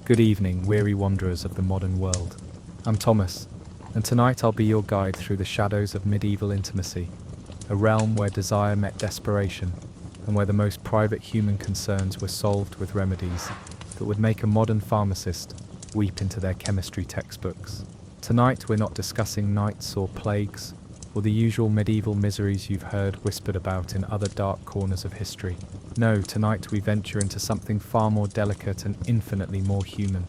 Good evening, weary wanderers of the modern world. I'm Thomas, and tonight I'll be your guide through the shadows of medieval intimacy, a realm where desire met desperation, and where the most private human concerns were solved with remedies that would make a modern pharmacist weep into their chemistry textbooks. Tonight we're not discussing knights or plagues, or the usual medieval miseries you've heard whispered about in other dark corners of history. No, tonight we venture into something far more delicate and infinitely more human,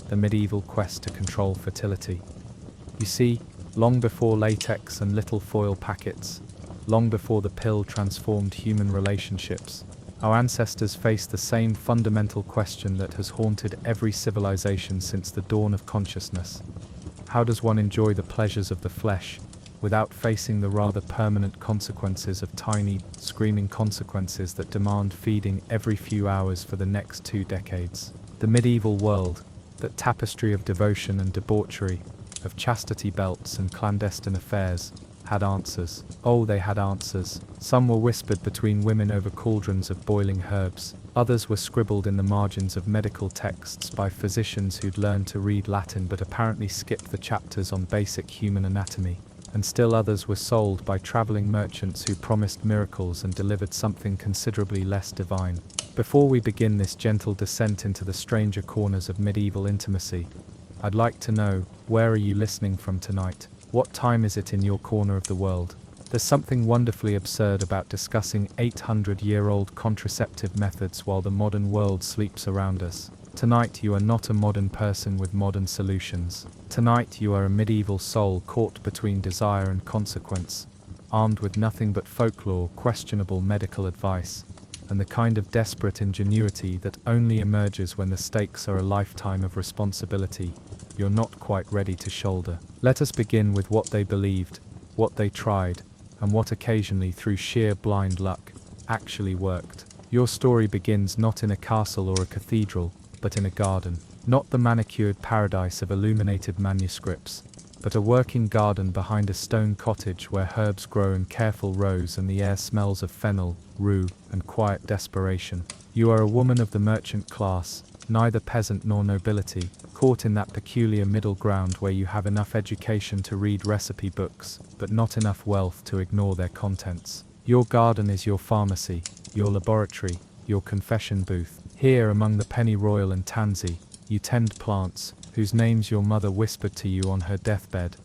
the medieval quest to control fertility. You see, long before latex and little foil packets, long before the pill transformed human relationships, our ancestors faced the same fundamental question that has haunted every civilization since the dawn of consciousness. How does one enjoy the pleasures of the flesh without facing the rather permanent consequences of tiny, screaming consequences that demand feeding every few hours for the next 2 decades? The medieval world, that tapestry of devotion and debauchery, of chastity belts and clandestine affairs, had answers. Oh, they had answers. Some were whispered between women over cauldrons of boiling herbs. Others were scribbled in the margins of medical texts by physicians who'd learned to read Latin but apparently skipped the chapters on basic human anatomy. And still others were sold by traveling merchants who promised miracles and delivered something considerably less divine. Before we begin this gentle descent into the stranger corners of medieval intimacy, I'd like to know, where are you listening from tonight? What time is it in your corner of the world? There's something wonderfully absurd about discussing 800-year-old contraceptive methods while the modern world sleeps around us. Tonight you are not a modern person with modern solutions. Tonight you are a medieval soul caught between desire and consequence, armed with nothing but folklore, questionable medical advice, and the kind of desperate ingenuity that only emerges when the stakes are a lifetime of responsibility you're not quite ready to shoulder. Let us begin with what they believed, what they tried, and what occasionally, through sheer blind luck, actually worked. Your story begins not in a castle or a cathedral, but in a garden. Not the manicured paradise of illuminated manuscripts, but a working garden behind a stone cottage where herbs grow in careful rows and the air smells of fennel, rue, and quiet desperation. You are a woman of the merchant class, neither peasant nor nobility, caught in that peculiar middle ground where you have enough education to read recipe books, but not enough wealth to ignore their contents. Your garden is your pharmacy, your laboratory, your confession booth. Here, among the pennyroyal and tansy, you tend plants, whose names your mother whispered to you on her deathbed,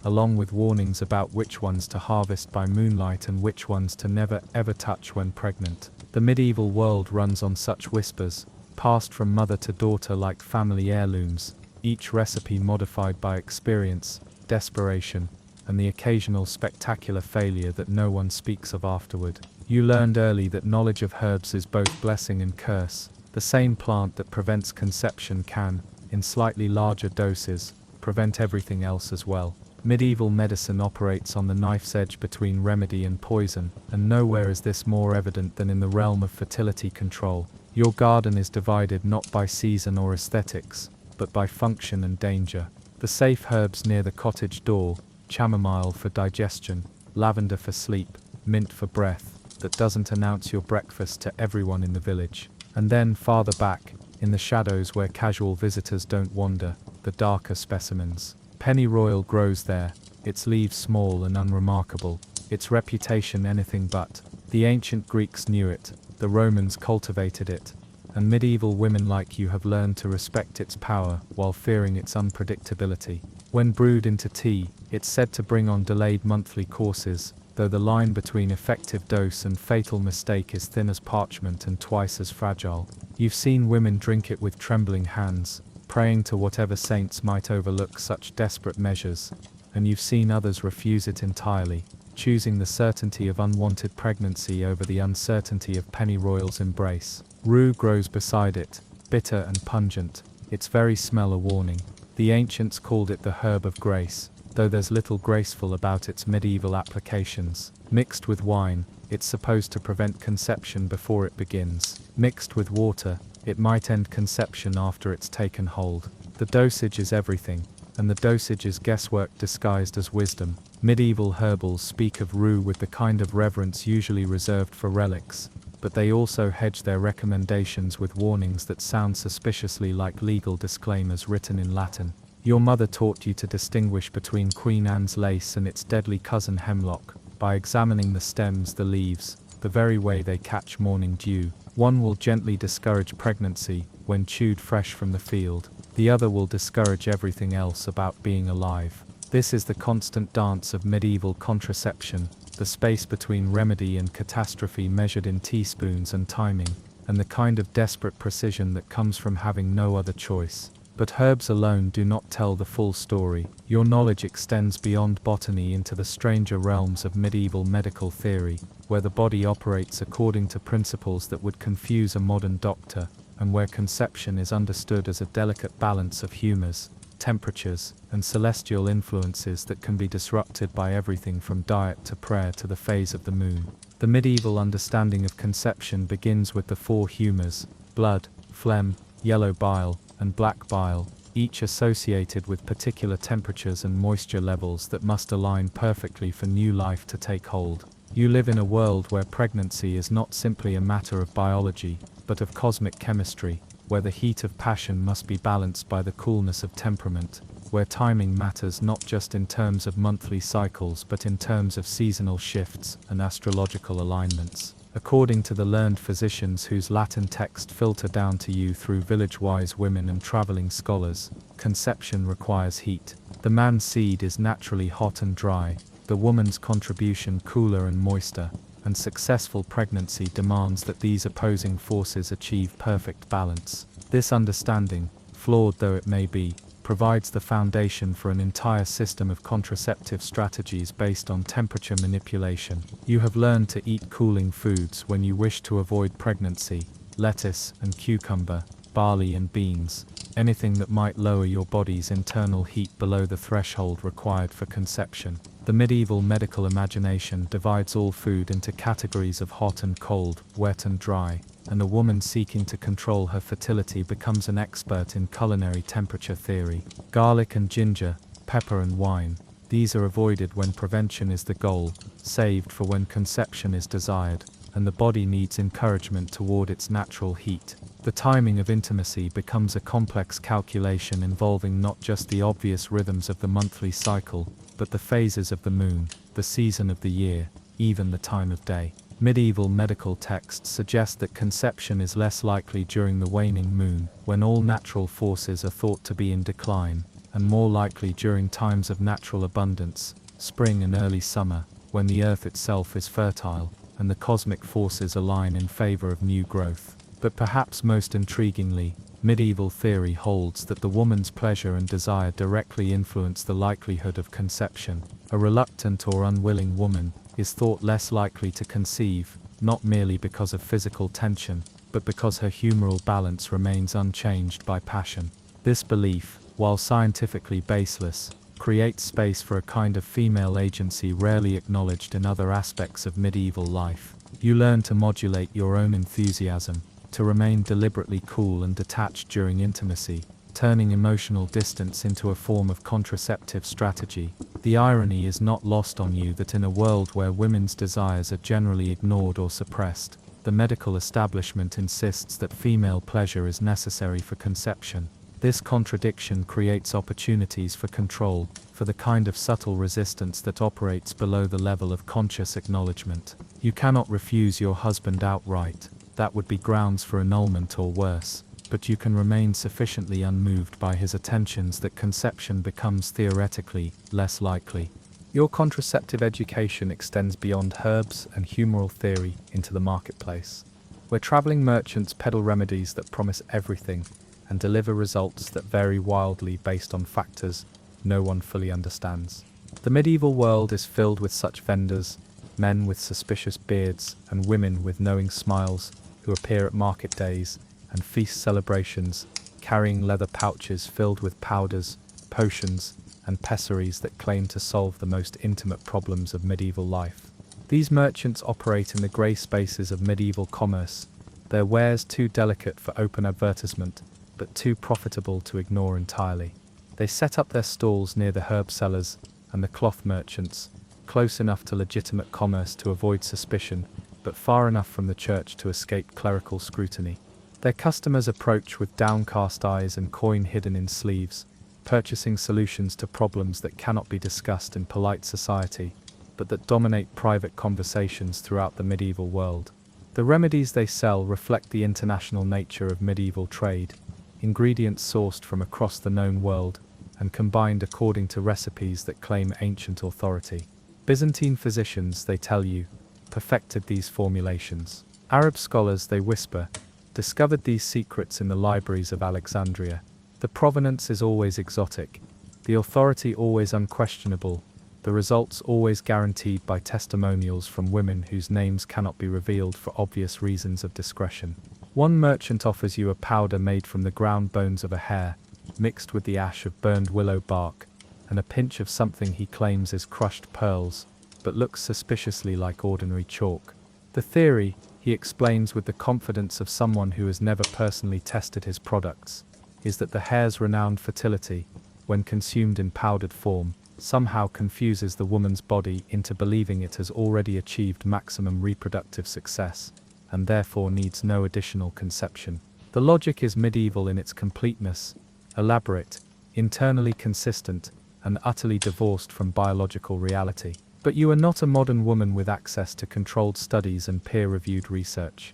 along with warnings about which ones to harvest by moonlight and which ones to never ever touch when pregnant. The medieval world runs on such whispers, passed from mother to daughter like family heirlooms, each recipe modified by experience, desperation, and the occasional spectacular failure that no one speaks of afterward. You learned early that knowledge of herbs is both blessing and curse. The same plant that prevents conception can, in slightly larger doses, prevent everything else as well. Medieval medicine operates on the knife's edge between remedy and poison, and nowhere is this more evident than in the realm of fertility control. Your garden is divided not by season or aesthetics, but by function and danger. The safe herbs near the cottage door, chamomile for digestion, lavender for sleep, mint for breath, that doesn't announce your breakfast to everyone in the village. And then, farther back, in the shadows where casual visitors don't wander, the darker specimens. Pennyroyal grows there, its leaves small and unremarkable, its reputation anything but. The ancient Greeks knew it, the Romans cultivated it, and medieval women like you have learned to respect its power while fearing its unpredictability. When brewed into tea, it's said to bring on delayed monthly courses, though the line between effective dose and fatal mistake is thin as parchment and twice as fragile. You've seen women drink it with trembling hands, praying to whatever saints might overlook such desperate measures, and you've seen others refuse it entirely, choosing the certainty of unwanted pregnancy over the uncertainty of pennyroyal's embrace. Rue grows beside it, bitter and pungent, its very smell a warning. The ancients called it the herb of grace, though there's little graceful about its medieval applications. Mixed with wine, it's supposed to prevent conception before it begins. Mixed with water, it might end conception after it's taken hold. The dosage is everything, and the dosage is guesswork disguised as wisdom. Medieval herbals speak of rue with the kind of reverence usually reserved for relics, but they also hedge their recommendations with warnings that sound suspiciously like legal disclaimers written in Latin. Your mother taught you to distinguish between Queen Anne's lace and its deadly cousin hemlock, by examining the stems, the leaves, the very way they catch morning dew. One will gently discourage pregnancy, when chewed fresh from the field. The other will discourage everything else about being alive. This is the constant dance of medieval contraception, the space between remedy and catastrophe measured in teaspoons and timing, and the kind of desperate precision that comes from having no other choice. But herbs alone do not tell the full story. Your knowledge extends beyond botany into the stranger realms of medieval medical theory, where the body operates according to principles that would confuse a modern doctor, and where conception is understood as a delicate balance of humors, temperatures, and celestial influences that can be disrupted by everything from diet to prayer to the phase of the moon. The medieval understanding of conception begins with the four humors: blood, phlegm, yellow bile, and black bile, each associated with particular temperatures and moisture levels that must align perfectly for new life to take hold. You live in a world where pregnancy is not simply a matter of biology, but of cosmic chemistry, where the heat of passion must be balanced by the coolness of temperament, where timing matters not just in terms of monthly cycles but in terms of seasonal shifts and astrological alignments. According to the learned physicians whose Latin text filter down to you through village-wise women and traveling scholars, conception requires heat. The man's seed is naturally hot and dry, the woman's contribution cooler and moister, and successful pregnancy demands that these opposing forces achieve perfect balance. This understanding, flawed though it may be, provides the foundation for an entire system of contraceptive strategies based on temperature manipulation. You have learned to eat cooling foods when you wish to avoid pregnancy: lettuce and cucumber, barley and beans, anything that might lower your body's internal heat below the threshold required for conception. The medieval medical imagination divides all food into categories of hot and cold, wet and dry, and a woman seeking to control her fertility becomes an expert in culinary temperature theory. Garlic and ginger, pepper and wine, these are avoided when prevention is the goal, saved for when conception is desired, and the body needs encouragement toward its natural heat. The timing of intimacy becomes a complex calculation involving not just the obvious rhythms of the monthly cycle, but the phases of the moon, the season of the year, even the time of day. Medieval medical texts suggest that conception is less likely during the waning moon, when all natural forces are thought to be in decline, and more likely during times of natural abundance, spring and early summer, when the earth itself is fertile, and the cosmic forces align in favor of new growth. But perhaps most intriguingly, medieval theory holds that the woman's pleasure and desire directly influence the likelihood of conception. A reluctant or unwilling woman is thought less likely to conceive, not merely because of physical tension, but because her humoral balance remains unchanged by passion. This belief, while scientifically baseless, creates space for a kind of female agency rarely acknowledged in other aspects of medieval life. You learn to modulate your own enthusiasm, to remain deliberately cool and detached during intimacy, turning emotional distance into a form of contraceptive strategy. The irony is not lost on you that in a world where women's desires are generally ignored or suppressed, the medical establishment insists that female pleasure is necessary for conception. This contradiction creates opportunities for control, for the kind of subtle resistance that operates below the level of conscious acknowledgement. You cannot refuse your husband outright. That would be grounds for annulment or worse, but you can remain sufficiently unmoved by his attentions that conception becomes theoretically less likely. Your contraceptive education extends beyond herbs and humoral theory into the marketplace, where traveling merchants peddle remedies that promise everything and deliver results that vary wildly based on factors no one fully understands. The medieval world is filled with such vendors, men with suspicious beards and women with knowing smiles, who appear at market days and feast celebrations, carrying leather pouches filled with powders, potions, and pessaries that claim to solve the most intimate problems of medieval life. These merchants operate in the grey spaces of medieval commerce, their wares too delicate for open advertisement, but too profitable to ignore entirely. They set up their stalls near the herb sellers and the cloth merchants, close enough to legitimate commerce to avoid suspicion, but far enough from the church to escape clerical scrutiny. Their customers approach with downcast eyes and coin hidden in sleeves, purchasing solutions to problems that cannot be discussed in polite society, but that dominate private conversations throughout the medieval world. The remedies they sell reflect the international nature of medieval trade, ingredients sourced from across the known world, and combined according to recipes that claim ancient authority. Byzantine physicians, they tell you, perfected these formulations. Arab scholars, they whisper, discovered these secrets in the libraries of Alexandria. The provenance is always exotic, the authority always unquestionable, the results always guaranteed by testimonials from women whose names cannot be revealed for obvious reasons of discretion. One merchant offers you a powder made from the ground bones of a hare, mixed with the ash of burned willow bark, and a pinch of something he claims is crushed pearls, but looks suspiciously like ordinary chalk. The theory, he explains with the confidence of someone who has never personally tested his products, is that the hare's renowned fertility, when consumed in powdered form, somehow confuses the woman's body into believing it has already achieved maximum reproductive success, and therefore needs no additional conception. The logic is medieval in its completeness, elaborate, internally consistent, and utterly divorced from biological reality. But you are not a modern woman with access to controlled studies and peer-reviewed research.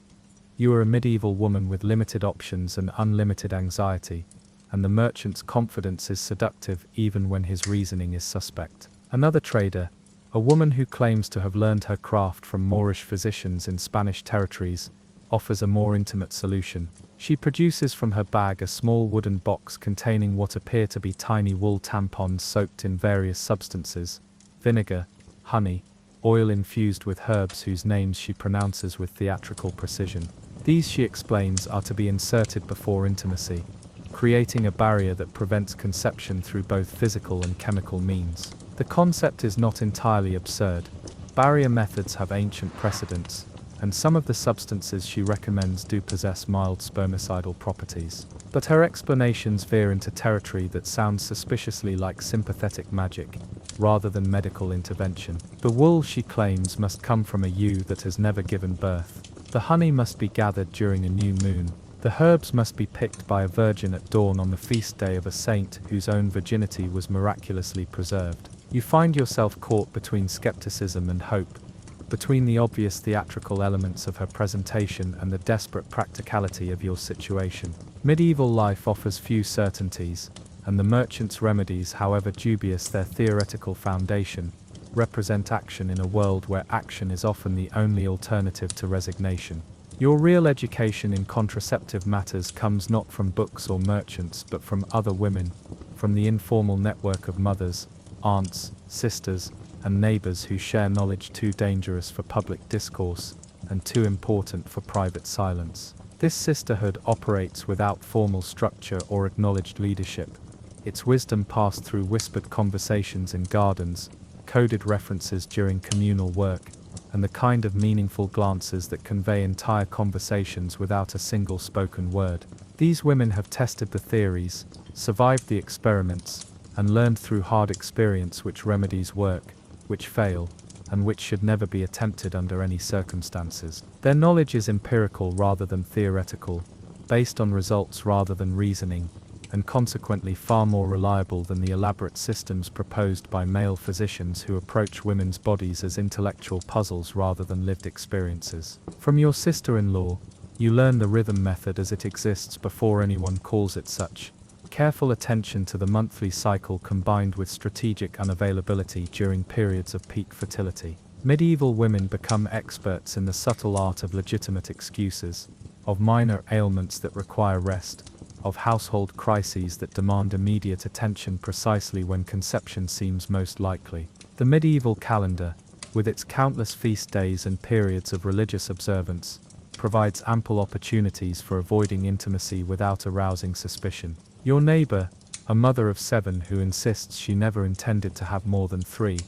You are a medieval woman with limited options and unlimited anxiety, and the merchant's confidence is seductive even when his reasoning is suspect. Another trader, a woman who claims to have learned her craft from Moorish physicians in Spanish territories, offers a more intimate solution. She produces from her bag a small wooden box containing what appear to be tiny wool tampons soaked in various substances, vinegar, honey, oil infused with herbs whose names she pronounces with theatrical precision. These, she explains, are to be inserted before intimacy, creating a barrier that prevents conception through both physical and chemical means. The concept is not entirely absurd. Barrier methods have ancient precedents, and some of the substances she recommends do possess mild spermicidal properties. But her explanations veer into territory that sounds suspiciously like sympathetic magic, rather than medical intervention. The wool, she claims, must come from a ewe that has never given birth. The honey must be gathered during a new moon. The herbs must be picked by a virgin at dawn on the feast day of a saint whose own virginity was miraculously preserved. You find yourself caught between skepticism and hope, between the obvious theatrical elements of her presentation and the desperate practicality of your situation. Medieval life offers few certainties, and the merchant's remedies, however dubious their theoretical foundation, represent action in a world where action is often the only alternative to resignation. Your real education in contraceptive matters comes not from books or merchants but from other women, from the informal network of mothers, aunts, sisters, and neighbors who share knowledge too dangerous for public discourse and too important for private silence. This sisterhood operates without formal structure or acknowledged leadership, its wisdom passed through whispered conversations in gardens, coded references during communal work, and the kind of meaningful glances that convey entire conversations without a single spoken word. These women have tested the theories, survived the experiments, and learned through hard experience which remedies work, which fail, and which should never be attempted under any circumstances. Their knowledge is empirical rather than theoretical, based on results rather than reasoning, and consequently far more reliable than the elaborate systems proposed by male physicians who approach women's bodies as intellectual puzzles rather than lived experiences. From your sister-in-law, you learn the rhythm method as it exists before anyone calls it such. Careful attention to the monthly cycle combined with strategic unavailability during periods of peak fertility. Medieval women become experts in the subtle art of legitimate excuses, of minor ailments that require rest, of household crises that demand immediate attention precisely when conception seems most likely. The medieval calendar, with its countless feast days and periods of religious observance, provides ample opportunities for avoiding intimacy without arousing suspicion. Your neighbor, a mother of 7 who insists she never intended to have more than 3,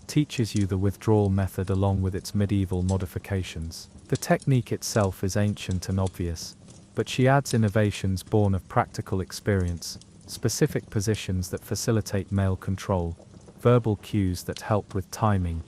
teaches you the withdrawal method along with its medieval modifications. The technique itself is ancient and obvious, but she adds innovations born of practical experience, specific positions that facilitate male control, verbal cues that help with timing,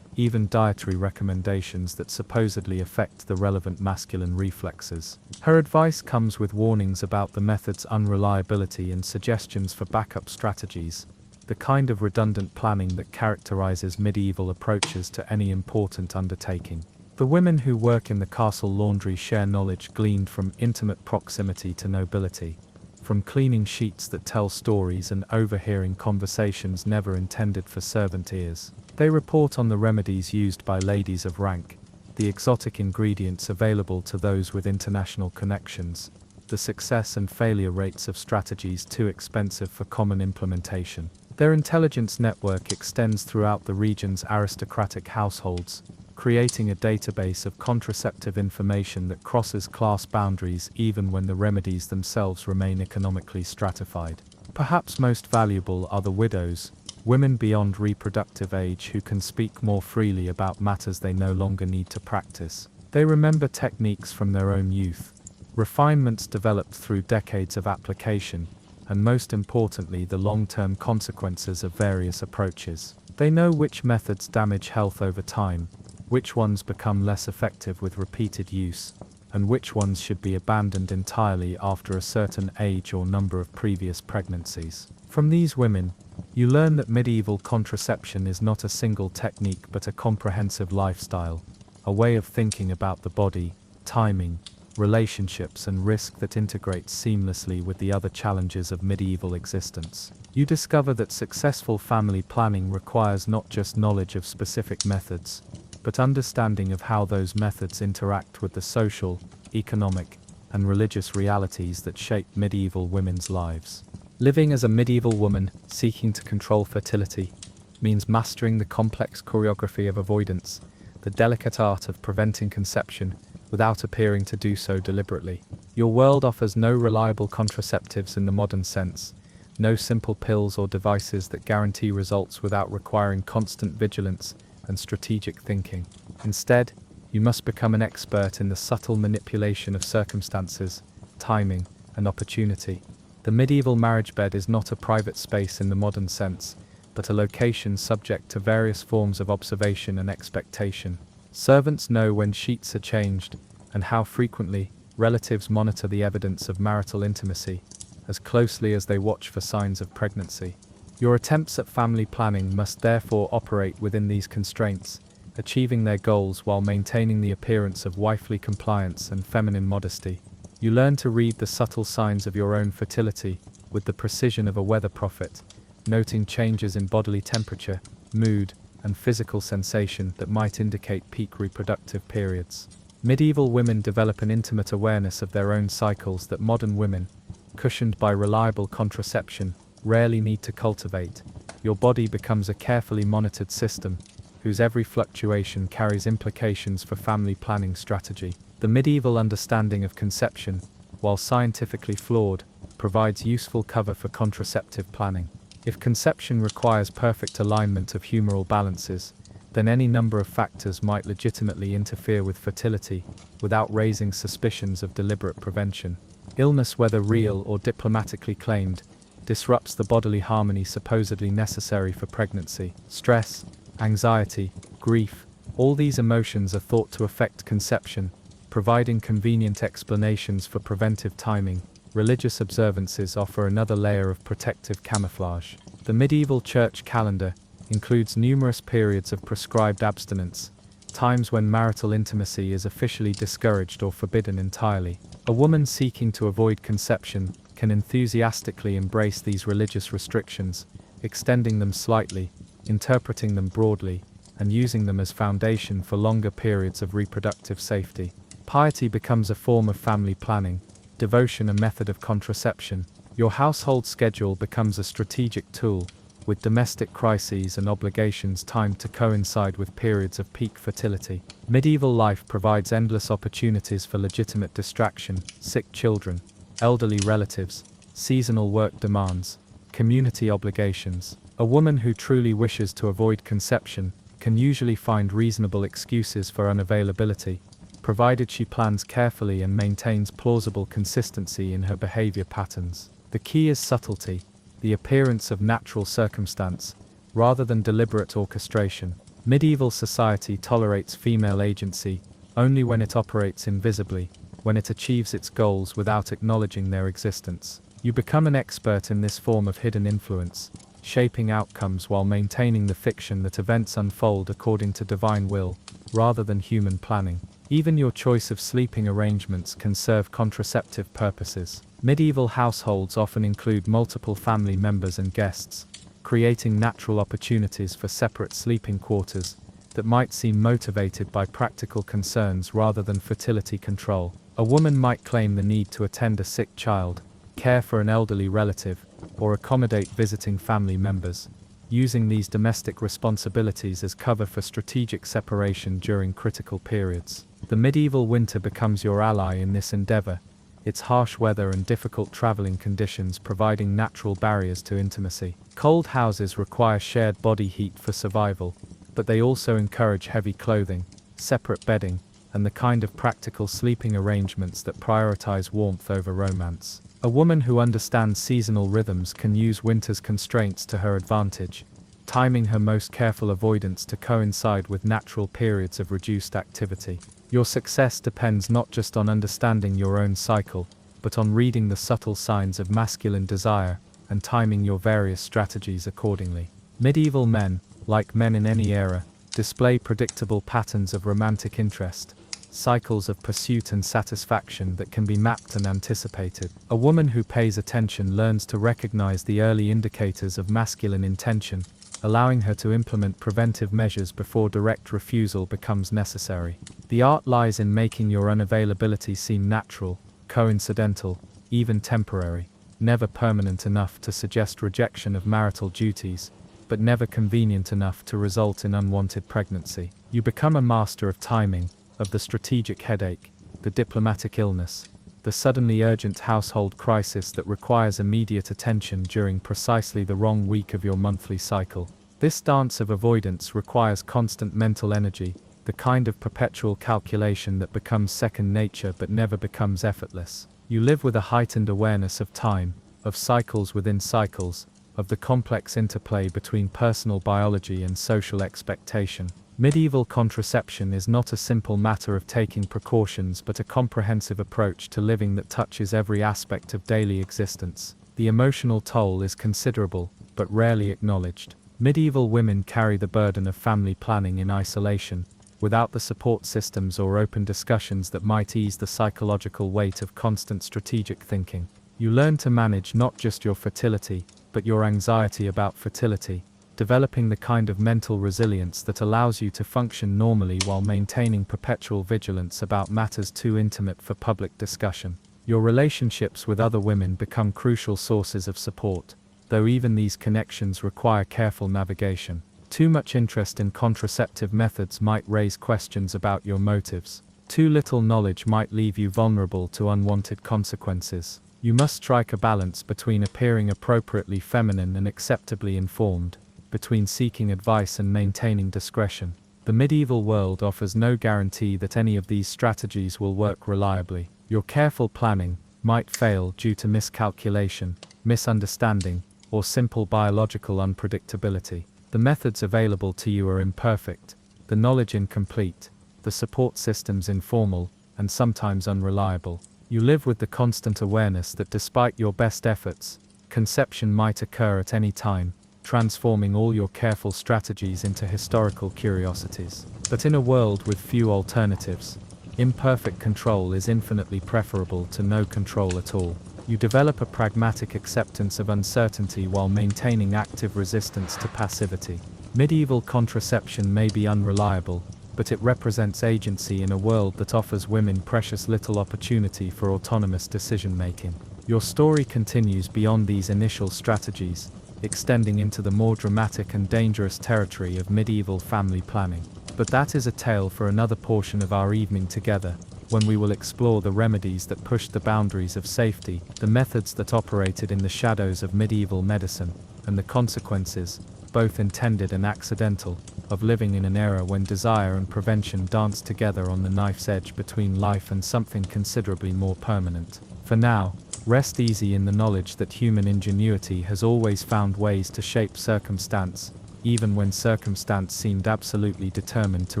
even dietary recommendations that supposedly affect the relevant masculine reflexes. Her advice comes with warnings about the method's unreliability and suggestions for backup strategies, the kind of redundant planning that characterizes medieval approaches to any important undertaking. The women who work in the castle laundry share knowledge gleaned from intimate proximity to nobility, from cleaning sheets that tell stories and overhearing conversations never intended for servant ears. They report on the remedies used by ladies of rank, the exotic ingredients available to those with international connections, the success and failure rates of strategies too expensive for common implementation. Their intelligence network extends throughout the region's aristocratic households, creating a database of contraceptive information that crosses class boundaries even when the remedies themselves remain economically stratified. Perhaps most valuable are the widows, women beyond reproductive age who can speak more freely about matters they no longer need to practice. They remember techniques from their own youth, refinements developed through decades of application, and most importantly the long-term consequences of various approaches. They know which methods damage health over time, which ones become less effective with repeated use, and which ones should be abandoned entirely after a certain age or number of previous pregnancies. From these women, you learn that medieval contraception is not a single technique but a comprehensive lifestyle, a way of thinking about the body, timing, relationships and risk that integrates seamlessly with the other challenges of medieval existence. You discover that successful family planning requires not just knowledge of specific methods, but understanding of how those methods interact with the social, economic, and religious realities that shape medieval women's lives. Living as a medieval woman seeking to control fertility means mastering the complex choreography of avoidance, the delicate art of preventing conception without appearing to do so deliberately. Your world offers no reliable contraceptives in the modern sense, no simple pills or devices that guarantee results without requiring constant vigilance and strategic thinking. Instead, you must become an expert in the subtle manipulation of circumstances, timing, and opportunity. The medieval marriage bed is not a private space in the modern sense, but a location subject to various forms of observation and expectation. Servants know when sheets are changed, and how frequently. Relatives monitor the evidence of marital intimacy, as closely as they watch for signs of pregnancy. Your attempts at family planning must therefore operate within these constraints, achieving their goals while maintaining the appearance of wifely compliance and feminine modesty. You learn to read the subtle signs of your own fertility with the precision of a weather prophet, noting changes in bodily temperature, mood, and physical sensation that might indicate peak reproductive periods. Medieval women develop an intimate awareness of their own cycles that modern women, cushioned by reliable contraception, rarely need to cultivate. Your body becomes a carefully monitored system, whose every fluctuation carries implications for family planning strategy. The medieval understanding of conception, while scientifically flawed, provides useful cover for contraceptive planning. If conception requires perfect alignment of humoral balances, then any number of factors might legitimately interfere with fertility, without raising suspicions of deliberate prevention. Illness, whether real or diplomatically claimed, disrupts the bodily harmony supposedly necessary for pregnancy. Stress, anxiety, grief, all these emotions are thought to affect conception, providing convenient explanations for preventive timing. Religious observances offer another layer of protective camouflage. The medieval church calendar includes numerous periods of prescribed abstinence, times when marital intimacy is officially discouraged or forbidden entirely. A woman seeking to avoid conception can enthusiastically embrace these religious restrictions, extending them slightly, interpreting them broadly, and using them as foundation for longer periods of reproductive safety. Piety becomes a form of family planning, devotion a method of contraception. Your household schedule becomes a strategic tool, with domestic crises and obligations timed to coincide with periods of peak fertility. Medieval life provides endless opportunities for legitimate distraction: sick children, elderly relatives, seasonal work demands, community obligations. A woman who truly wishes to avoid conception can usually find reasonable excuses for unavailability, provided she plans carefully and maintains plausible consistency in her behavior patterns. The key is subtlety, the appearance of natural circumstance, rather than deliberate orchestration. Medieval society tolerates female agency only when it operates invisibly, when it achieves its goals without acknowledging their existence. You become an expert in this form of hidden influence, shaping outcomes while maintaining the fiction that events unfold according to divine will, rather than human planning. Even your choice of sleeping arrangements can serve contraceptive purposes. Medieval households often include multiple family members and guests, creating natural opportunities for separate sleeping quarters that might seem motivated by practical concerns rather than fertility control. A woman might claim the need to attend a sick child, care for an elderly relative, or accommodate visiting family members, using these domestic responsibilities as cover for strategic separation during critical periods. The medieval winter becomes your ally in this endeavor, its harsh weather and difficult traveling conditions providing natural barriers to intimacy. Cold houses require shared body heat for survival, but they also encourage heavy clothing, separate bedding, and the kind of practical sleeping arrangements that prioritize warmth over romance. A woman who understands seasonal rhythms can use winter's constraints to her advantage, timing her most careful avoidance to coincide with natural periods of reduced activity. Your success depends not just on understanding your own cycle, but on reading the subtle signs of masculine desire and timing your various strategies accordingly. Medieval men, like men in any era, display predictable patterns of romantic interest, cycles of pursuit and satisfaction that can be mapped and anticipated. A woman who pays attention learns to recognize the early indicators of masculine intention, allowing her to implement preventive measures before direct refusal becomes necessary. The art lies in making your unavailability seem natural, coincidental, even temporary, never permanent enough to suggest rejection of marital duties, but never convenient enough to result in unwanted pregnancy. You become a master of timing, of the strategic headache, the diplomatic illness, the suddenly urgent household crisis that requires immediate attention during precisely the wrong week of your monthly cycle. This dance of avoidance requires constant mental energy, the kind of perpetual calculation that becomes second nature but never becomes effortless. You live with a heightened awareness of time, of cycles within cycles, of the complex interplay between personal biology and social expectation. Medieval contraception is not a simple matter of taking precautions but a comprehensive approach to living that touches every aspect of daily existence. The emotional toll is considerable, but rarely acknowledged. Medieval women carry the burden of family planning in isolation, without the support systems or open discussions that might ease the psychological weight of constant strategic thinking. You learn to manage not just your fertility, but your anxiety about fertility, developing the kind of mental resilience that allows you to function normally while maintaining perpetual vigilance about matters too intimate for public discussion. Your relationships with other women become crucial sources of support, though even these connections require careful navigation. Too much interest in contraceptive methods might raise questions about your motives. Too little knowledge might leave you vulnerable to unwanted consequences. You must strike a balance between appearing appropriately feminine and acceptably informed, between seeking advice and maintaining discretion. The medieval world offers no guarantee that any of these strategies will work reliably. Your careful planning might fail due to miscalculation, misunderstanding, or simple biological unpredictability. The methods available to you are imperfect, the knowledge incomplete, the support systems informal, and sometimes unreliable. You live with the constant awareness that despite your best efforts, conception might occur at any time, transforming all your careful strategies into historical curiosities. But in a world with few alternatives, imperfect control is infinitely preferable to no control at all. You develop a pragmatic acceptance of uncertainty while maintaining active resistance to passivity. Medieval contraception may be unreliable, but it represents agency in a world that offers women precious little opportunity for autonomous decision-making. Your story continues beyond these initial strategies, extending into the more dramatic and dangerous territory of medieval family planning. But that is a tale for another portion of our evening together, when we will explore the remedies that pushed the boundaries of safety, the methods that operated in the shadows of medieval medicine, and the consequences, both intended and accidental, of living in an era when desire and prevention danced together on the knife's edge between life and something considerably more permanent. For now, rest easy in the knowledge that human ingenuity has always found ways to shape circumstance, even when circumstance seemed absolutely determined to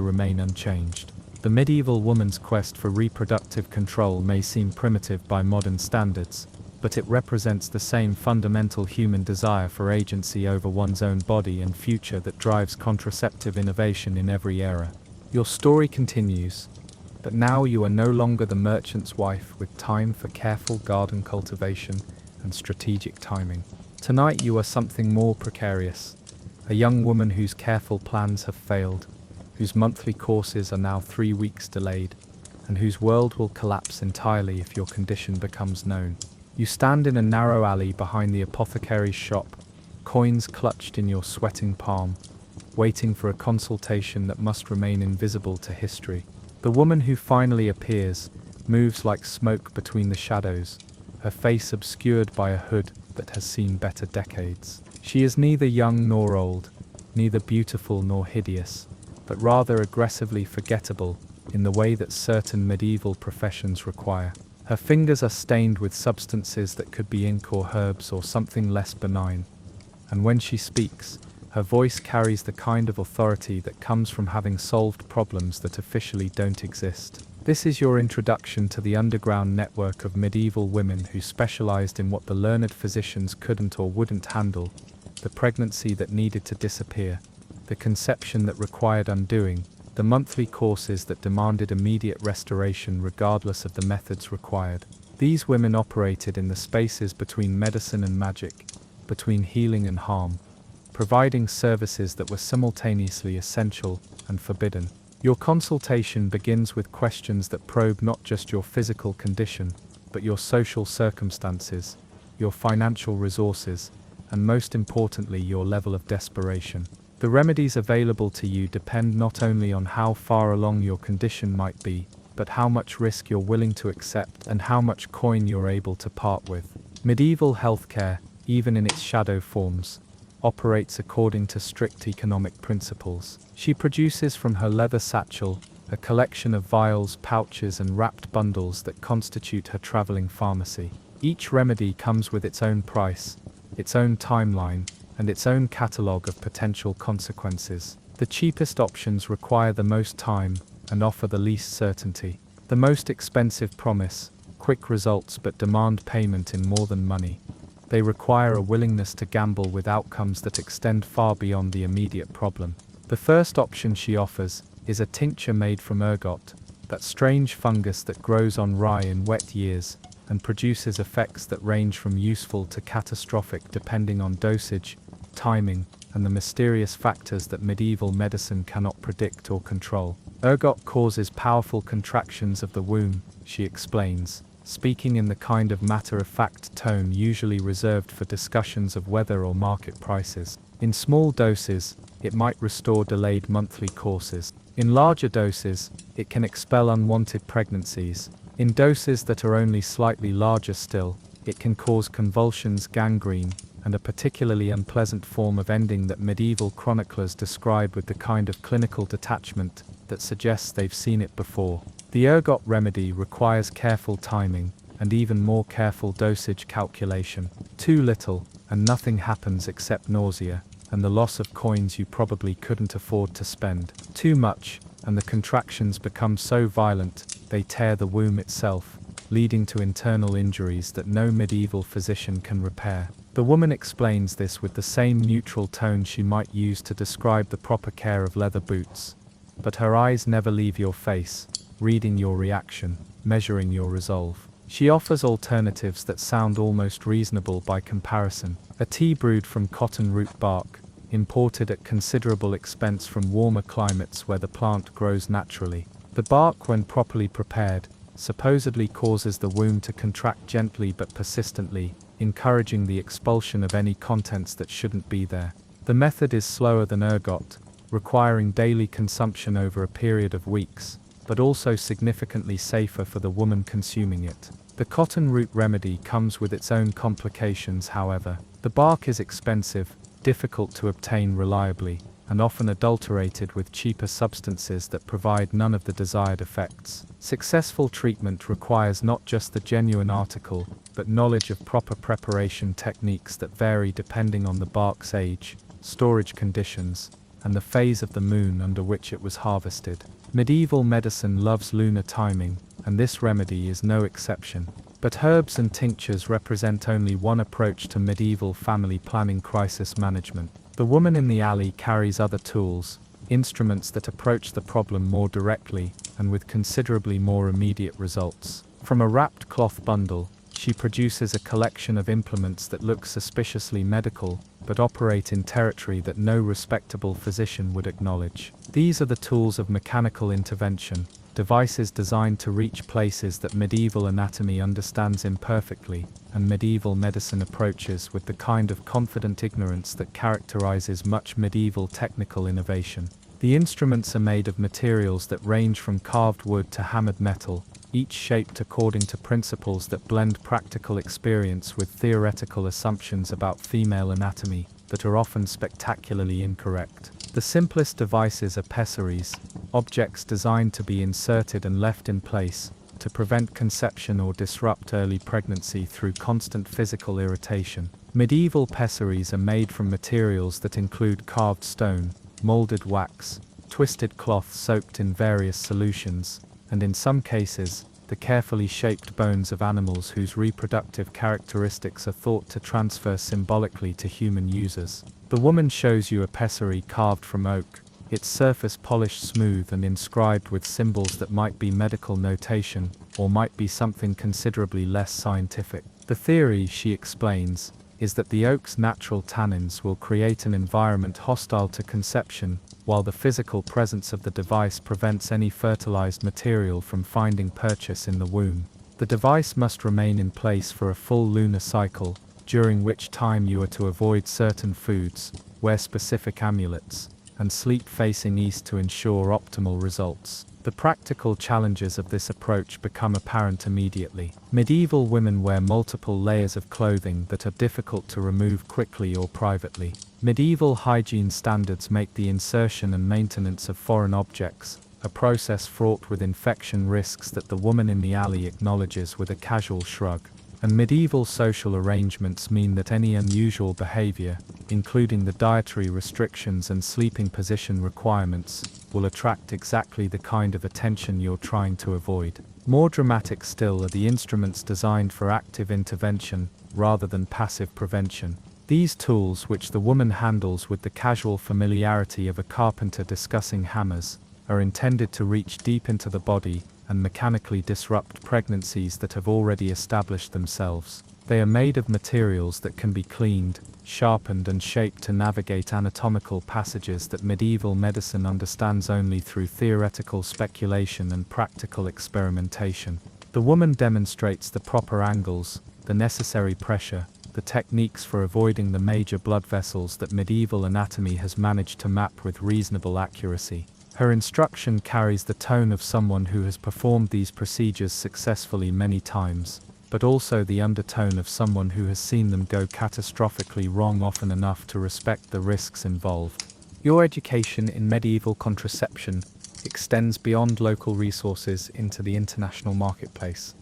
remain unchanged. The medieval woman's quest for reproductive control may seem primitive by modern standards, but it represents the same fundamental human desire for agency over one's own body and future that drives contraceptive innovation in every era. Your story continues, but now you are no longer the merchant's wife with time for careful garden cultivation and strategic timing. Tonight you are something more precarious, a young woman whose careful plans have failed, whose monthly courses are now 3 weeks delayed, and whose world will collapse entirely if your condition becomes known. You stand in a narrow alley behind the apothecary's shop, coins clutched in your sweating palm, waiting for a consultation that must remain invisible to history. The woman who finally appears moves like smoke between the shadows, her face obscured by a hood that has seen better decades. She is neither young nor old, neither beautiful nor hideous, but rather aggressively forgettable in the way that certain medieval professions require. Her fingers are stained with substances that could be ink or herbs or something less benign, and when she speaks, her voice carries the kind of authority that comes from having solved problems that officially don't exist. This is your introduction to the underground network of medieval women who specialized in what the learned physicians couldn't or wouldn't handle: the pregnancy that needed to disappear, the conception that required undoing, the monthly courses that demanded immediate restoration regardless of the methods required. These women operated in the spaces between medicine and magic, between healing and harm, providing services that were simultaneously essential and forbidden. Your consultation begins with questions that probe not just your physical condition, but your social circumstances, your financial resources, and most importantly, your level of desperation. The remedies available to you depend not only on how far along your condition might be, but how much risk you're willing to accept and how much coin you're able to part with. Medieval healthcare, even in its shadow forms, operates according to strict economic principles. She produces from her leather satchel a collection of vials, pouches, and wrapped bundles that constitute her traveling pharmacy. Each remedy comes with its own price, its own timeline, and its own catalogue of potential consequences. The cheapest options require the most time and offer the least certainty. The most expensive promise quick results but demand payment in more than money. They require a willingness to gamble with outcomes that extend far beyond the immediate problem. The first option she offers is a tincture made from ergot, that strange fungus that grows on rye in wet years and produces effects that range from useful to catastrophic depending on dosage, timing, and the mysterious factors that medieval medicine cannot predict or control. Ergot causes powerful contractions of the womb, she explains, speaking in the kind of matter-of-fact tone usually reserved for discussions of weather or market prices. In small doses, it might restore delayed monthly courses. In larger doses, it can expel unwanted pregnancies. In doses that are only slightly larger still, it can cause convulsions, gangrene, and a particularly unpleasant form of ending that medieval chroniclers describe with the kind of clinical detachment that suggests they've seen it before. The ergot remedy requires careful timing, and even more careful dosage calculation. Too little, and nothing happens except nausea, and the loss of coins you probably couldn't afford to spend. Too much, and the contractions become so violent, they tear the womb itself, leading to internal injuries that no medieval physician can repair. The woman explains this with the same neutral tone she might use to describe the proper care of leather boots. But her eyes never leave your face, reading your reaction, measuring your resolve. She offers alternatives that sound almost reasonable by comparison. A tea brewed from cotton root bark, imported at considerable expense from warmer climates where the plant grows naturally. The bark, when properly prepared, supposedly causes the womb to contract gently but persistently, encouraging the expulsion of any contents that shouldn't be there. The method is slower than ergot, requiring daily consumption over a period of weeks, but also significantly safer for the woman consuming it. The cotton root remedy comes with its own complications, however. The bark is expensive, difficult to obtain reliably, and often adulterated with cheaper substances that provide none of the desired effects. Successful treatment requires not just the genuine article, but knowledge of proper preparation techniques that vary depending on the bark's age, storage conditions, and the phase of the moon under which it was harvested. Medieval medicine loves lunar timing, and this remedy is no exception. But herbs and tinctures represent only one approach to medieval family planning crisis management. The woman in the alley carries other tools, instruments that approach the problem more directly and with considerably more immediate results. From a wrapped cloth bundle, she produces a collection of implements that look suspiciously medical, but operate in territory that no respectable physician would acknowledge. These are the tools of mechanical intervention, devices designed to reach places that medieval anatomy understands imperfectly, and medieval medicine approaches with the kind of confident ignorance that characterizes much medieval technical innovation. The instruments are made of materials that range from carved wood to hammered metal, each shaped according to principles that blend practical experience with theoretical assumptions about female anatomy that are often spectacularly incorrect. The simplest devices are pessaries, objects designed to be inserted and left in place to prevent conception or disrupt early pregnancy through constant physical irritation. Medieval pessaries are made from materials that include carved stone, molded wax, twisted cloth soaked in various solutions, and in some cases, the carefully shaped bones of animals whose reproductive characteristics are thought to transfer symbolically to human users. The woman shows you a pessary carved from oak, its surface polished smooth and inscribed with symbols that might be medical notation, or might be something considerably less scientific. The theory, she explains, is that the oak's natural tannins will create an environment hostile to conception, while the physical presence of the device prevents any fertilized material from finding purchase in the womb. The device must remain in place for a full lunar cycle, during which time you are to avoid certain foods, wear specific amulets, and sleep facing east to ensure optimal results. The practical challenges of this approach become apparent immediately. Medieval women wear multiple layers of clothing that are difficult to remove quickly or privately. Medieval hygiene standards make the insertion and maintenance of foreign objects a process fraught with infection risks that the woman in the alley acknowledges with a casual shrug. And medieval social arrangements mean that any unusual behavior, including the dietary restrictions and sleeping position requirements, will attract exactly the kind of attention you're trying to avoid. More dramatic still are the instruments designed for active intervention, rather than passive prevention. These tools, which the woman handles with the casual familiarity of a carpenter discussing hammers, are intended to reach deep into the body and mechanically disrupt pregnancies that have already established themselves. They are made of materials that can be cleaned, sharpened and shaped to navigate anatomical passages that medieval medicine understands only through theoretical speculation and practical experimentation. The woman demonstrates the proper angles, the necessary pressure, the techniques for avoiding the major blood vessels that medieval anatomy has managed to map with reasonable accuracy. Her instruction carries the tone of someone who has performed these procedures successfully many times, but also the undertone of someone who has seen them go catastrophically wrong often enough to respect the risks involved. Your education in medieval contraception extends beyond local resources into the international marketplace,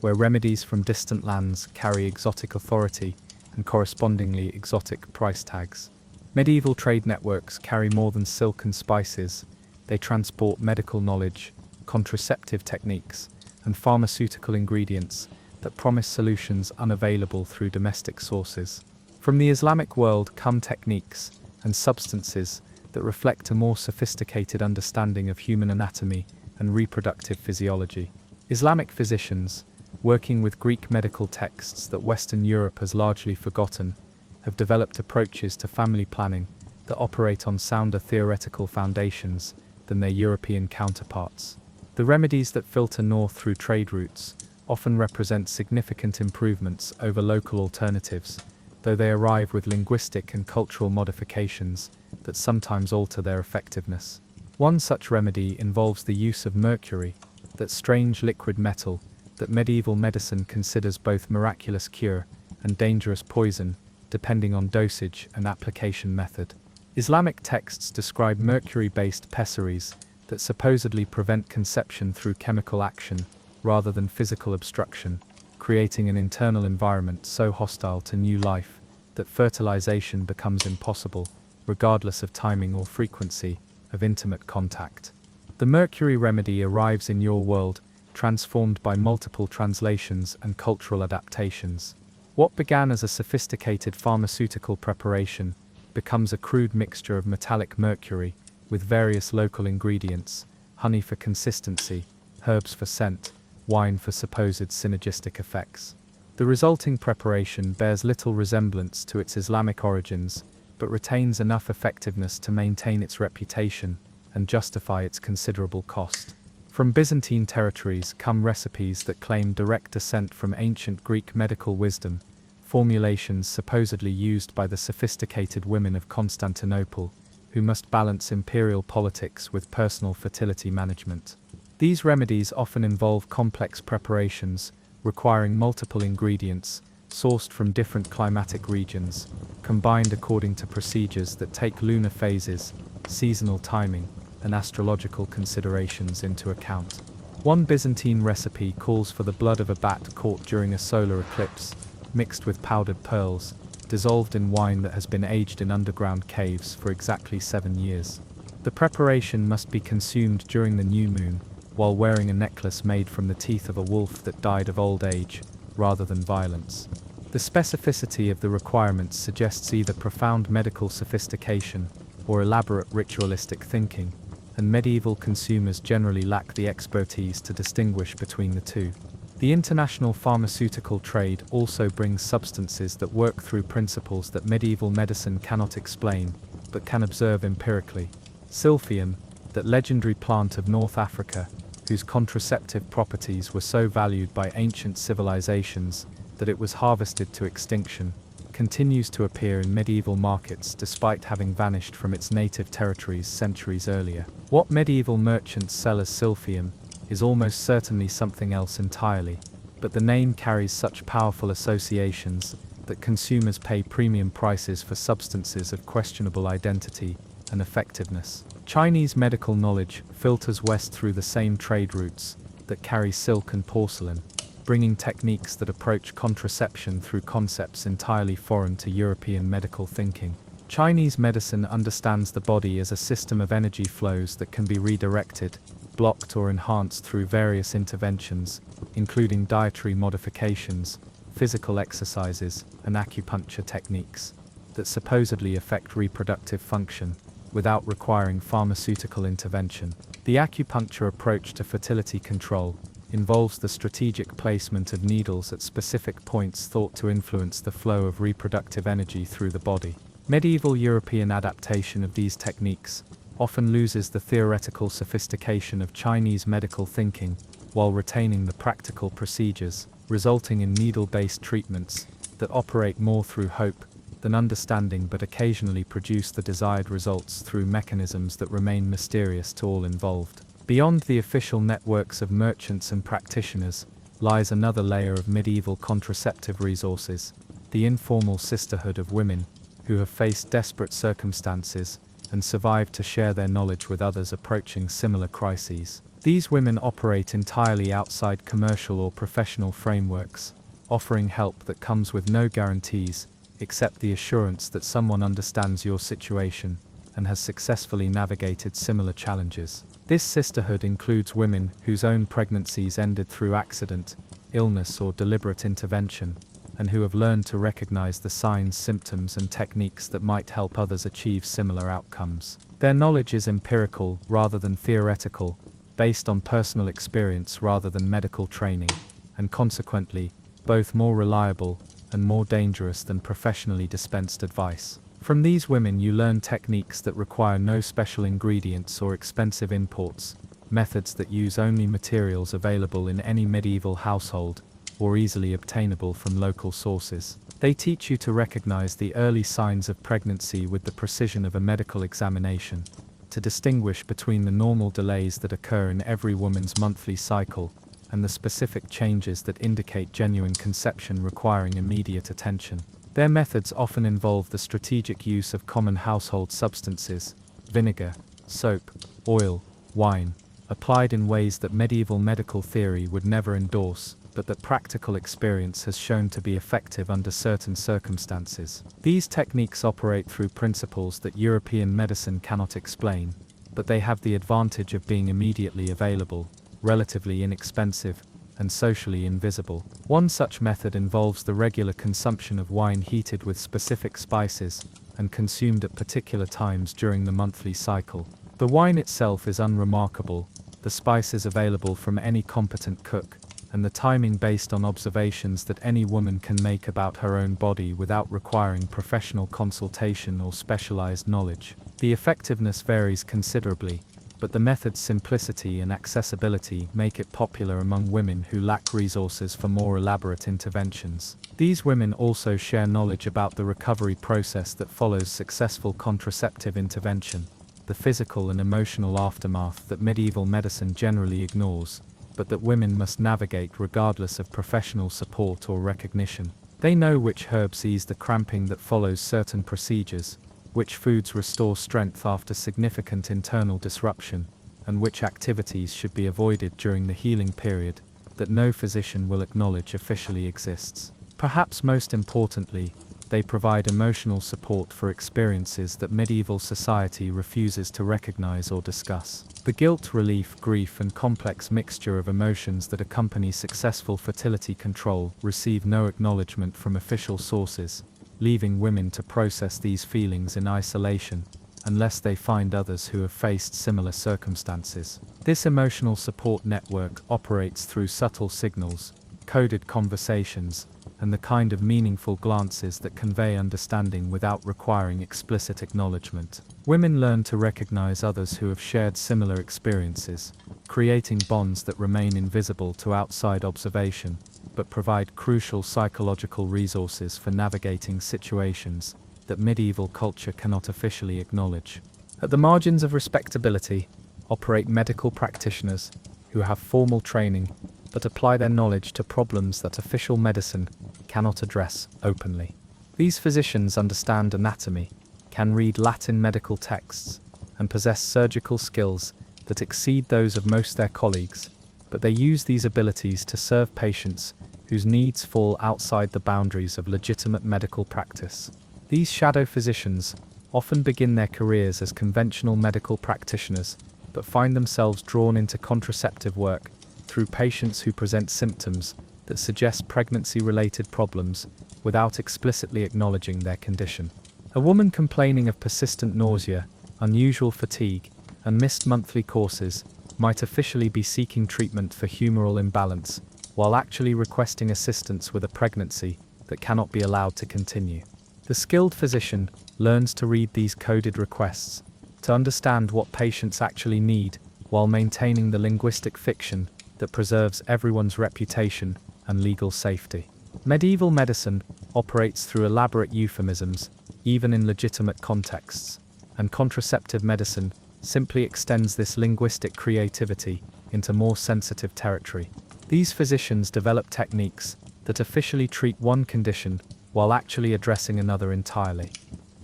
where remedies from distant lands carry exotic authority and correspondingly exotic price tags. Medieval trade networks carry more than silk and spices. They transport medical knowledge, contraceptive techniques, and pharmaceutical ingredients that promise solutions unavailable through domestic sources. From the Islamic world come techniques and substances that reflect a more sophisticated understanding of human anatomy and reproductive physiology. Islamic physicians, working with Greek medical texts that Western Europe has largely forgotten, have developed approaches to family planning that operate on sounder theoretical foundations than their European counterparts. The remedies that filter north through trade routes often represent significant improvements over local alternatives, though they arrive with linguistic and cultural modifications that sometimes alter their effectiveness. One such remedy involves the use of mercury, that strange liquid metal that medieval medicine considers both miraculous cure and dangerous poison, depending on dosage and application method. Islamic texts describe mercury-based pessaries that supposedly prevent conception through chemical action rather than physical obstruction, creating an internal environment so hostile to new life that fertilization becomes impossible. regardless of timing or frequency of intimate contact. The mercury remedy arrives in your world, transformed by multiple translations and cultural adaptations. What began as a sophisticated pharmaceutical preparation becomes a crude mixture of metallic mercury with various local ingredients, honey for consistency, herbs for scent, wine for supposed synergistic effects. The resulting preparation bears little resemblance to its Islamic origins, but retains enough effectiveness to maintain its reputation and justify its considerable cost. From Byzantine territories come recipes that claim direct descent from ancient Greek medical wisdom, formulations supposedly used by the sophisticated women of Constantinople, who must balance imperial politics with personal fertility management. These remedies often involve complex preparations, requiring multiple ingredients, sourced from different climatic regions, combined according to procedures that take lunar phases, seasonal timing, and astrological considerations into account. One Byzantine recipe calls for the blood of a bat caught during a solar eclipse, mixed with powdered pearls, dissolved in wine that has been aged in underground caves for exactly 7 years. The preparation must be consumed during the new moon, while wearing a necklace made from the teeth of a wolf that died of old age, rather than violence. The specificity of the requirements suggests either profound medical sophistication or elaborate ritualistic thinking, and medieval consumers generally lack the expertise to distinguish between the two. The international pharmaceutical trade also brings substances that work through principles that medieval medicine cannot explain, but can observe empirically. Silphium, that legendary plant of North Africa, whose contraceptive properties were so valued by ancient civilizations that it was harvested to extinction, continues to appear in medieval markets despite having vanished from its native territories centuries earlier. What medieval merchants sell as silphium is almost certainly something else entirely, but the name carries such powerful associations that consumers pay premium prices for substances of questionable identity and effectiveness. Chinese medical knowledge filters west through the same trade routes that carry silk and porcelain, bringing techniques that approach contraception through concepts entirely foreign to European medical thinking. Chinese medicine understands the body as a system of energy flows that can be redirected, blocked or enhanced through various interventions, including dietary modifications, physical exercises, and acupuncture techniques, that supposedly affect reproductive function, without requiring pharmaceutical intervention. The acupuncture approach to fertility control involves the strategic placement of needles at specific points thought to influence the flow of reproductive energy through the body. Medieval European adaptation of these techniques often loses the theoretical sophistication of Chinese medical thinking while retaining the practical procedures, resulting in needle-based treatments that operate more through hope than understanding but occasionally produce the desired results through mechanisms that remain mysterious to all involved. Beyond the official networks of merchants and practitioners lies another layer of medieval contraceptive resources, the informal sisterhood of women who have faced desperate circumstances and survived to share their knowledge with others approaching similar crises. These women operate entirely outside commercial or professional frameworks, offering help that comes with no guarantees except the assurance that someone understands your situation and has successfully navigated similar challenges. This sisterhood includes women whose own pregnancies ended through accident, illness or deliberate intervention, and who have learned to recognize the signs, symptoms and techniques that might help others achieve similar outcomes. Their knowledge is empirical rather than theoretical, based on personal experience rather than medical training, and consequently, both more reliable and more dangerous than professionally dispensed advice. From these women you learn techniques that require no special ingredients or expensive imports, methods that use only materials available in any medieval household, or easily obtainable from local sources. They teach you to recognize the early signs of pregnancy with the precision of a medical examination, to distinguish between the normal delays that occur in every woman's monthly cycle, and the specific changes that indicate genuine conception requiring immediate attention. Their methods often involve the strategic use of common household substances, vinegar, soap, oil, wine, applied in ways that medieval medical theory would never endorse, but that practical experience has shown to be effective under certain circumstances. These techniques operate through principles that European medicine cannot explain, but they have the advantage of being immediately available, relatively inexpensive, and socially invisible. One such method involves the regular consumption of wine heated with specific spices and consumed at particular times during the monthly cycle. The wine itself is unremarkable, the spices available from any competent cook, and the timing based on observations that any woman can make about her own body without requiring professional consultation or specialized knowledge. The effectiveness varies considerably, but the method's simplicity and accessibility make it popular among women who lack resources for more elaborate interventions. These women also share knowledge about the recovery process that follows successful contraceptive intervention, the physical and emotional aftermath that medieval medicine generally ignores, but that women must navigate regardless of professional support or recognition. They know which herbs ease the cramping that follows certain procedures, which foods restore strength after significant internal disruption, and which activities should be avoided during the healing period that no physician will acknowledge officially exists. Perhaps most importantly, they provide emotional support for experiences that medieval society refuses to recognize or discuss. The guilt, relief, grief, and complex mixture of emotions that accompany successful fertility control receive no acknowledgement from official sources, leaving women to process these feelings in isolation, unless they find others who have faced similar circumstances. This emotional support network operates through subtle signals, coded conversations, and the kind of meaningful glances that convey understanding without requiring explicit acknowledgement. Women learn to recognize others who have shared similar experiences, creating bonds that remain invisible to outside observation, but provide crucial psychological resources for navigating situations that medieval culture cannot officially acknowledge. At the margins of respectability operate medical practitioners who have formal training but apply their knowledge to problems that official medicine cannot address openly. These physicians understand anatomy, can read Latin medical texts, and possess surgical skills that exceed those of most their colleagues, but they use these abilities to serve patients whose needs fall outside the boundaries of legitimate medical practice. These shadow physicians often begin their careers as conventional medical practitioners, but find themselves drawn into contraceptive work through patients who present symptoms that suggest pregnancy-related problems without explicitly acknowledging their condition. A woman complaining of persistent nausea, unusual fatigue, and missed monthly courses might officially be seeking treatment for humoral imbalance, while actually requesting assistance with a pregnancy that cannot be allowed to continue. The skilled physician learns to read these coded requests, to understand what patients actually need, while maintaining the linguistic fiction that preserves everyone's reputation and legal safety. Medieval medicine operates through elaborate euphemisms, even in legitimate contexts, and contraceptive medicine simply extends this linguistic creativity into more sensitive territory. These physicians develop techniques that officially treat one condition while actually addressing another entirely.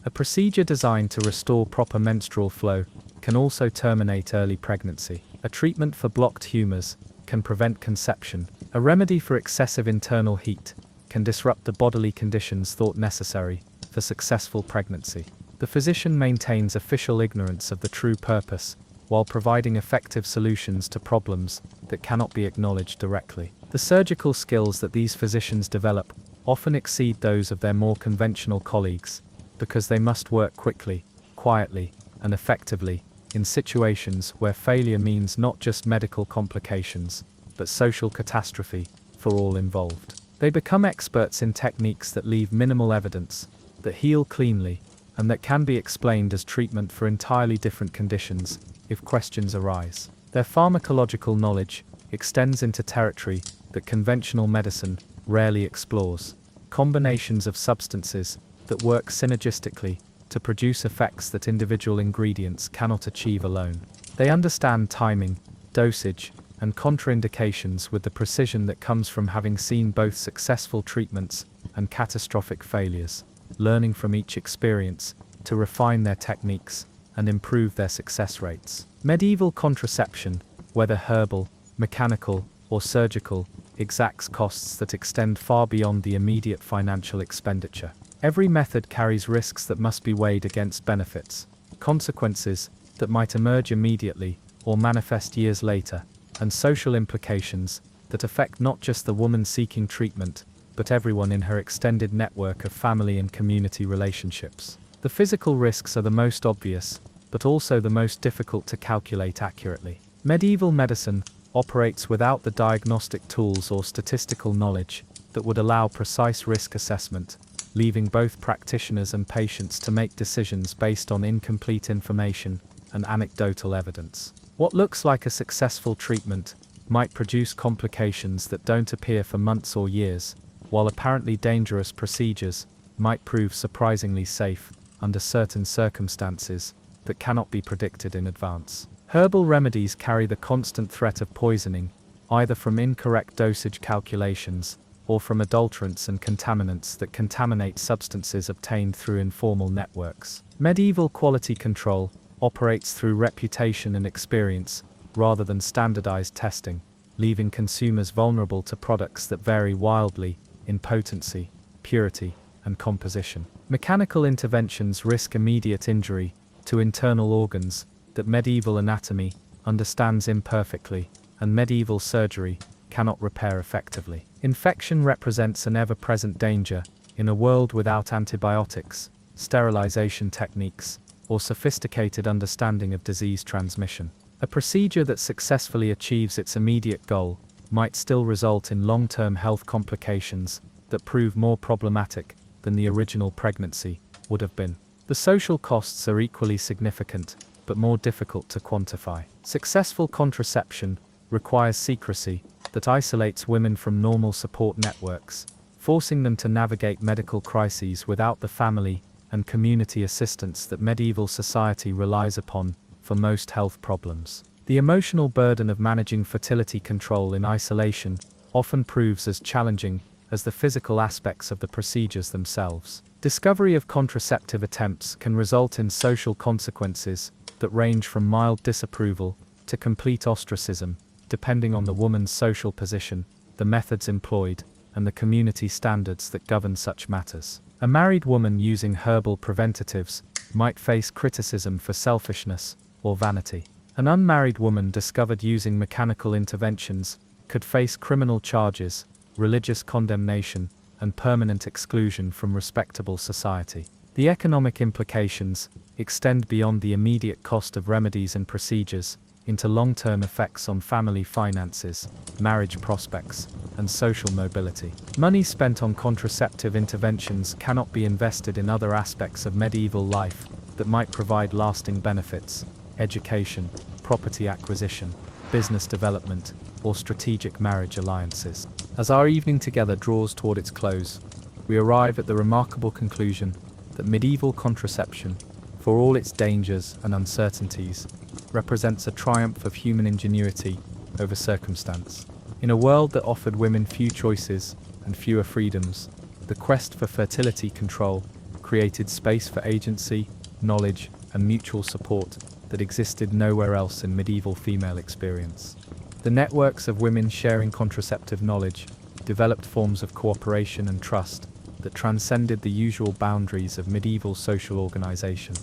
A procedure designed to restore proper menstrual flow can also terminate early pregnancy. A treatment for blocked humors can prevent conception. A remedy for excessive internal heat can disrupt the bodily conditions thought necessary for successful pregnancy. The physician maintains official ignorance of the true purpose, while providing effective solutions to problems that cannot be acknowledged directly. The surgical skills that these physicians develop often exceed those of their more conventional colleagues, because they must work quickly, quietly, and effectively in situations where failure means not just medical complications, but social catastrophe for all involved. They become experts in techniques that leave minimal evidence, that heal cleanly, and that can be explained as treatment for entirely different conditions if questions arise. Their pharmacological knowledge extends into territory that conventional medicine rarely explores. Combinations of substances that work synergistically to produce effects that individual ingredients cannot achieve alone. They understand timing, dosage, and contraindications with the precision that comes from having seen both successful treatments and catastrophic failures, learning from each experience to refine their techniques and improve their success rates. Medieval contraception, whether herbal, mechanical, or surgical, exacts costs that extend far beyond the immediate financial expenditure. Every method carries risks that must be weighed against benefits, consequences that might emerge immediately or manifest years later, and social implications that affect not just the woman seeking treatment, but everyone in her extended network of family and community relationships. The physical risks are the most obvious, but also the most difficult to calculate accurately. Medieval medicine operates without the diagnostic tools or statistical knowledge that would allow precise risk assessment, leaving both practitioners and patients to make decisions based on incomplete information and anecdotal evidence. What looks like a successful treatment might produce complications that don't appear for months or years, while apparently dangerous procedures might prove surprisingly safe under certain circumstances that cannot be predicted in advance. Herbal remedies carry the constant threat of poisoning, either from incorrect dosage calculations or from adulterants and contaminants that contaminate substances obtained through informal networks. Medieval quality control operates through reputation and experience rather than standardized testing, leaving consumers vulnerable to products that vary wildly in potency, purity, and composition. Mechanical interventions risk immediate injury to internal organs that medieval anatomy understands imperfectly, and medieval surgery cannot repair effectively. Infection represents an ever-present danger in a world without antibiotics, sterilization techniques, or sophisticated understanding of disease transmission. A procedure that successfully achieves its immediate goal might still result in long-term health complications that prove more problematic than the original pregnancy would have been. The social costs are equally significant, but more difficult to quantify. Successful contraception requires secrecy that isolates women from normal support networks, forcing them to navigate medical crises without the family and community assistance that medieval society relies upon for most health problems. The emotional burden of managing fertility control in isolation often proves as challenging as the physical aspects of the procedures themselves. Discovery of contraceptive attempts can result in social consequences that range from mild disapproval to complete ostracism, depending on the woman's social position, the methods employed, and the community standards that govern such matters. A married woman using herbal preventatives might face criticism for selfishness or vanity. An unmarried woman discovered using mechanical interventions could face criminal charges, religious condemnation, and permanent exclusion from respectable society. The economic implications extend beyond the immediate cost of remedies and procedures into long-term effects on family finances, marriage prospects, and social mobility. Money spent on contraceptive interventions cannot be invested in other aspects of medieval life that might provide lasting benefits: education, property acquisition, business development, or strategic marriage alliances. As our evening together draws toward its close, we arrive at the remarkable conclusion that medieval contraception, for all its dangers and uncertainties, represents a triumph of human ingenuity over circumstance. In a world that offered women few choices and fewer freedoms, the quest for fertility control created space for agency, knowledge, and mutual support that existed nowhere else in medieval female experience. The networks of women sharing contraceptive knowledge developed forms of cooperation and trust that transcended the usual boundaries of medieval social organization.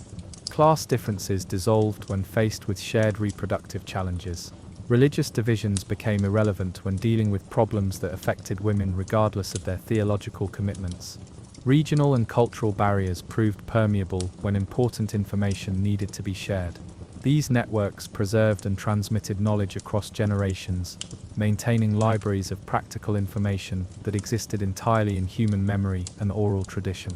Class differences dissolved when faced with shared reproductive challenges. Religious divisions became irrelevant when dealing with problems that affected women regardless of their theological commitments. Regional and cultural barriers proved permeable when important information needed to be shared. These networks preserved and transmitted knowledge across generations, maintaining libraries of practical information that existed entirely in human memory and oral tradition.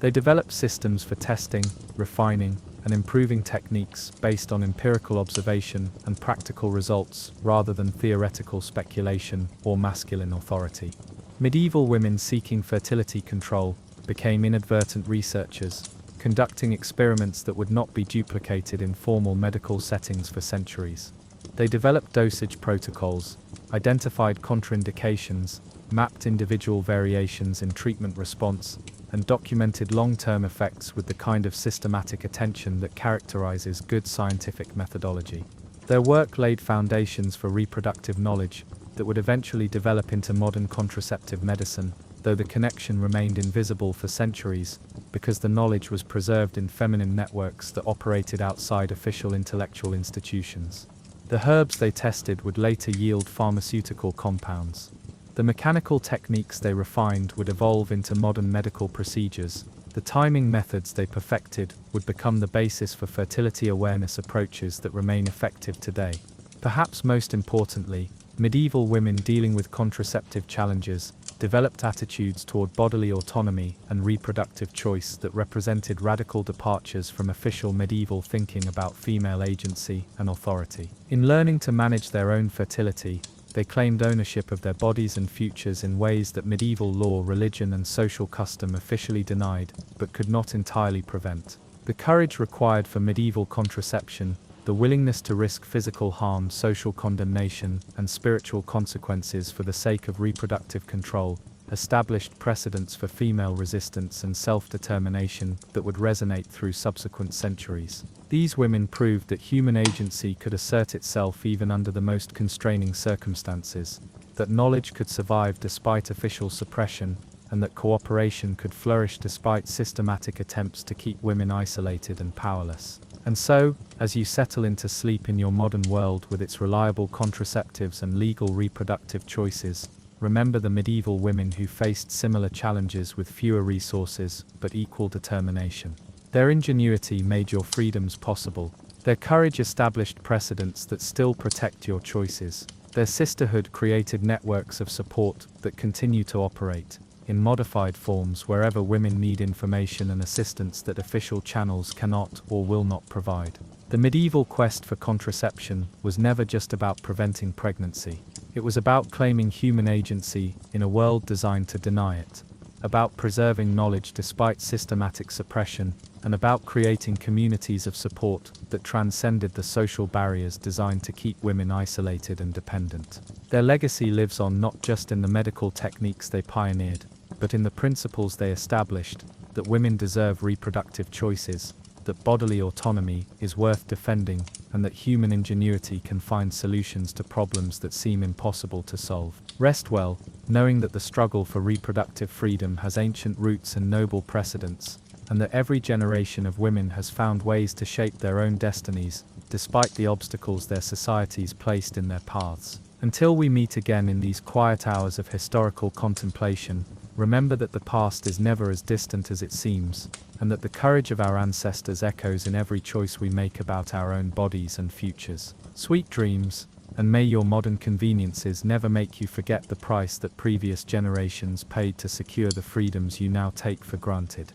They developed systems for testing, refining, and improving techniques based on empirical observation and practical results rather than theoretical speculation or masculine authority. Medieval women seeking fertility control became inadvertent researchers, conducting experiments that would not be duplicated in formal medical settings for centuries. They developed dosage protocols, identified contraindications, mapped individual variations in treatment response, and documented long-term effects with the kind of systematic attention that characterizes good scientific methodology. Their work laid foundations for reproductive knowledge that would eventually develop into modern contraceptive medicine, though the connection remained invisible for centuries, because the knowledge was preserved in feminine networks that operated outside official intellectual institutions. The herbs they tested would later yield pharmaceutical compounds. The mechanical techniques they refined would evolve into modern medical procedures. The timing methods they perfected would become the basis for fertility awareness approaches that remain effective today. Perhaps most importantly, medieval women dealing with contraceptive challenges developed attitudes toward bodily autonomy and reproductive choice that represented radical departures from official medieval thinking about female agency and authority. In learning to manage their own fertility, they claimed ownership of their bodies and futures in ways that medieval law, religion, and social custom officially denied, but could not entirely prevent. The courage required for medieval contraception, the willingness to risk physical harm, social condemnation, and spiritual consequences for the sake of reproductive control, established precedents for female resistance and self-determination that would resonate through subsequent centuries. These women proved that human agency could assert itself even under the most constraining circumstances, that knowledge could survive despite official suppression, and that cooperation could flourish despite systematic attempts to keep women isolated and powerless. And so, as you settle into sleep in your modern world with its reliable contraceptives and legal reproductive choices, remember the medieval women who faced similar challenges with fewer resources but equal determination. Their ingenuity made your freedoms possible. Their courage established precedents that still protect your choices. Their sisterhood created networks of support that continue to operate, in modified forms wherever women need information and assistance that official channels cannot or will not provide. The medieval quest for contraception was never just about preventing pregnancy. It was about claiming human agency in a world designed to deny it, about preserving knowledge despite systematic suppression, and about creating communities of support that transcended the social barriers designed to keep women isolated and dependent. Their legacy lives on not just in the medical techniques they pioneered, but in the principles they established, that women deserve reproductive choices, that bodily autonomy is worth defending, and that human ingenuity can find solutions to problems that seem impossible to solve. Rest well, knowing that the struggle for reproductive freedom has ancient roots and noble precedents, and that every generation of women has found ways to shape their own destinies, despite the obstacles their societies placed in their paths. Until we meet again in these quiet hours of historical contemplation, remember that the past is never as distant as it seems, and that the courage of our ancestors echoes in every choice we make about our own bodies and futures. Sweet dreams, and may your modern conveniences never make you forget the price that previous generations paid to secure the freedoms you now take for granted.